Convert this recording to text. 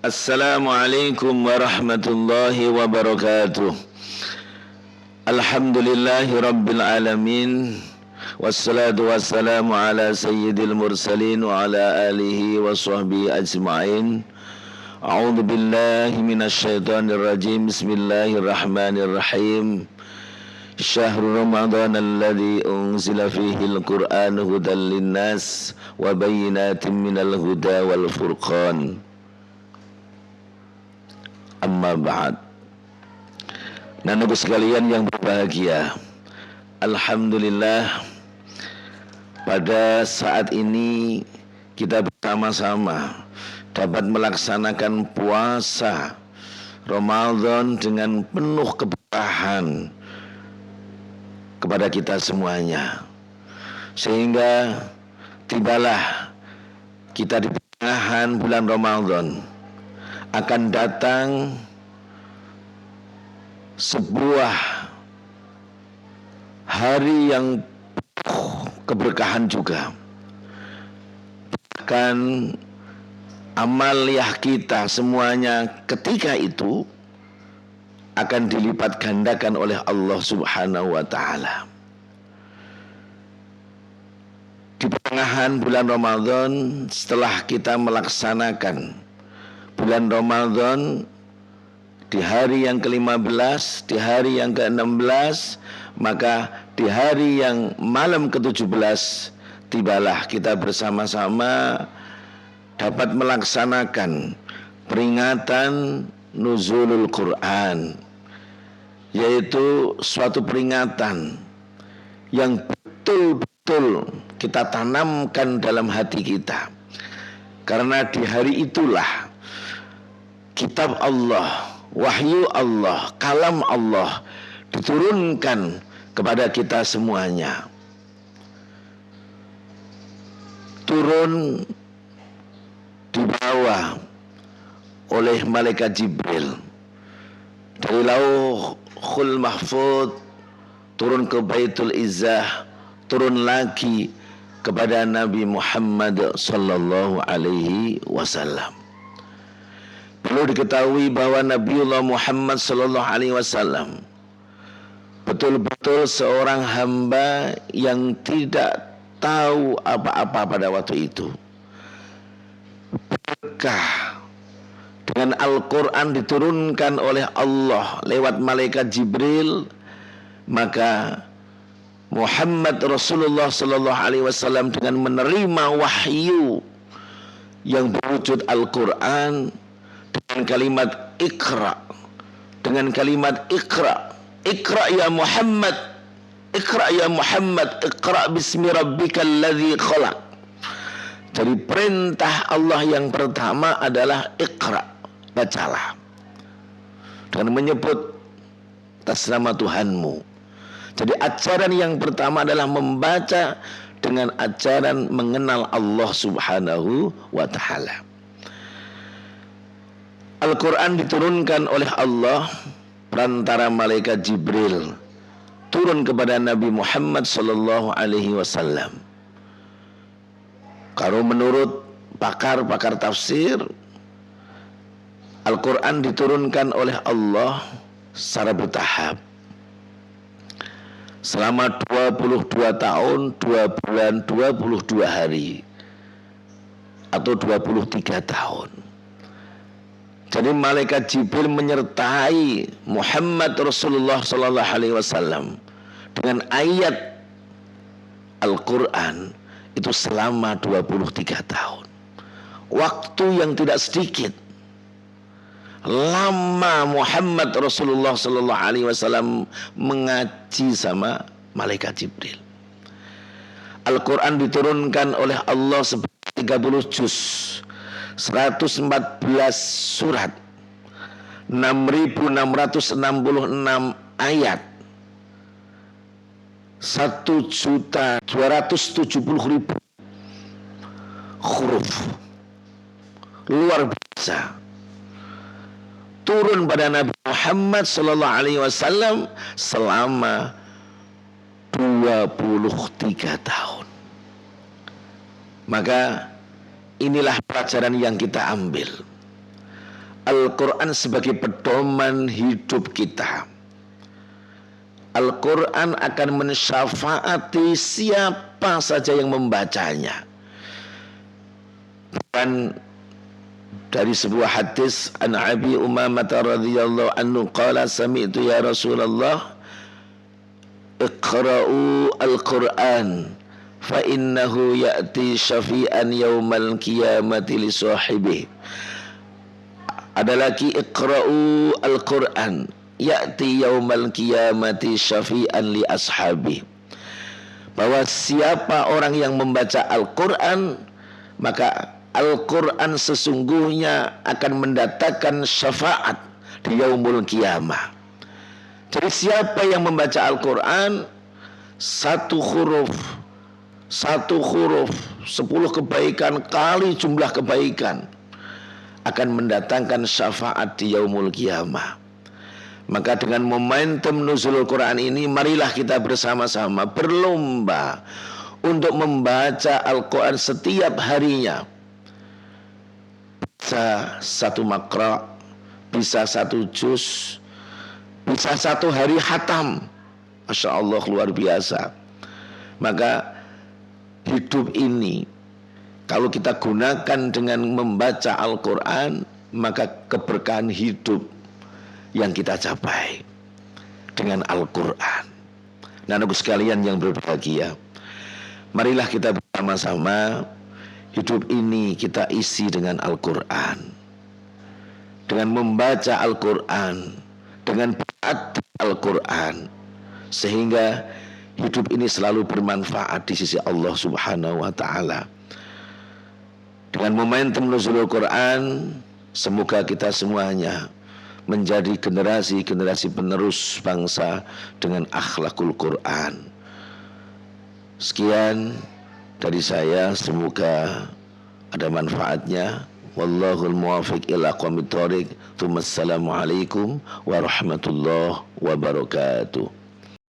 Assalamualaikum warahmatullahi wabarakatuh. Alhamdulillahi rabbil alamin. Wassalatu wassalamu ala sayyidil mursalin wa ala alihi wa sahbihi ajma'in. A'udzu billahi minasyaitonir rajim. Bismillahirrahmanirrahim. Syahrul Ramadan alladzi unzila fihil Qur'an hudan linnas wa bayyinatin minal huda wal furqan. Amma ba'd. Nanaku sekalian yang berbahagia, alhamdulillah pada saat ini kita bersama-sama dapat melaksanakan puasa Ramadan dengan penuh keberkahan kepada kita semuanya, sehingga tibalah kita di pertengahan bulan Ramadan. Akan datang sebuah hari yang penuh keberkahan juga. Bahkan amaliyah kita semuanya ketika itu akan dilipat gandakan oleh Allah Subhanahu wa ta'ala. Di pertengahan bulan Ramadan, setelah kita melaksanakan bulan Ramadan di hari yang ke-15, di hari yang ke-16, maka di hari yang malam ke-17 tibalah kita bersama-sama dapat melaksanakan peringatan nuzulul Quran, yaitu suatu peringatan yang betul-betul kita tanamkan dalam hati kita, karena di hari itulah kitab Allah, wahyu Allah, kalam Allah diturunkan kepada kita semuanya. Turun dibawa oleh malaikat Jibril dari Lauhul Mahfuz, turun ke Baitul Izzah, turun lagi kepada Nabi Muhammad sallallahu alaihi wasallam. Perlu diketahui bahwa Nabiullah Muhammad sallallahu alaihi wasallam betul-betul seorang hamba yang tidak tahu apa-apa pada waktu itu. Berkah dengan Al-Quran diturunkan oleh Allah lewat malaikat Jibril, maka Muhammad Rasulullah sallallahu alaihi wasallam dengan menerima wahyu yang berwujud Al-Quran dengan kalimat Iqra, dengan kalimat Iqra, Iqra ya Muhammad, Iqra ya Muhammad, Iqra bismi rabbikal ladzi khalaq. Jadi perintah Allah yang pertama adalah Iqra, bacalah, dengan menyebut atas nama Tuhanmu. Jadi ajaran yang pertama adalah membaca dengan ajaran mengenal Allah Subhanahu wa ta'ala. Al-Quran diturunkan oleh Allah perantara malaikat Jibril, turun kepada Nabi Muhammad sallallahu alaihi wasallam. Kalau menurut pakar-pakar tafsir, Al-Quran diturunkan oleh Allah secara bertahap selama 22 tahun, 2 bulan, 22 hari, atau 23 tahun. Jadi malaikat Jibril menyertai Muhammad Rasulullah sallallahu alaihi wasallam dengan ayat Al-Quran itu selama 23 tahun. Waktu yang tidak sedikit. Lama Muhammad Rasulullah sallallahu alaihi wasallam mengaji sama malaikat Jibril. Al-Quran diturunkan oleh Allah sebanyak 30 juz, 114 surat, 6.666 ayat, 1.270.000 huruf. Luar biasa. Turun pada Nabi Muhammad sallallahu alaihi wasallam selama 23 tahun. Maka inilah pelajaran yang kita ambil. Al-Quran sebagai pedoman hidup kita. Al-Quran akan mensyafaati siapa saja yang membacanya. Dan dari sebuah hadis an Abi Umamah radhiyallahu anhu qala sami'tu ya Rasulullah iqra'u al-Quran fa innahu ya'ti syafi'an yaumal qiyamati li sahibihi. Ada lagi iqra'u al-Quran ya'ti yaumal qiyamati syafi'an li ashabi, bahwa siapa orang yang membaca Al-Quran maka Al-Quran sesungguhnya akan mendatangkan syafaat di yaumul qiyamah. Jadi siapa yang membaca Al-Quran, satu huruf 10 kebaikan kali jumlah kebaikan akan mendatangkan syafaat di yaumul qiyamah. Maka dengan momentum nuzulul Quran ini, marilah kita bersama-sama berlomba untuk membaca Al-Quran setiap harinya. Bisa 1 makra, bisa 1 juz, bisa 1 hari khatam. Masya Allah, luar biasa. Maka hidup ini kalau kita gunakan dengan membaca Al-Quran, maka keberkahan hidup yang kita capai dengan Al-Quran. Nah, anak sekalian yang berbahagia, marilah kita bersama-sama hidup ini kita isi dengan Al-Quran, dengan membaca Al-Quran, dengan taat Al-Quran, sehingga hidup ini selalu bermanfaat di sisi Allah Subhanahu wa ta'ala. Dengan momentum nuzulul Quran, semoga kita semuanya menjadi generasi-generasi penerus bangsa dengan akhlakul Quran. Sekian dari saya, semoga ada manfaatnya. Wallahul muwafiq ila aqwamit thoriq. Assalamualaikum warahmatullahi wabarakatuh.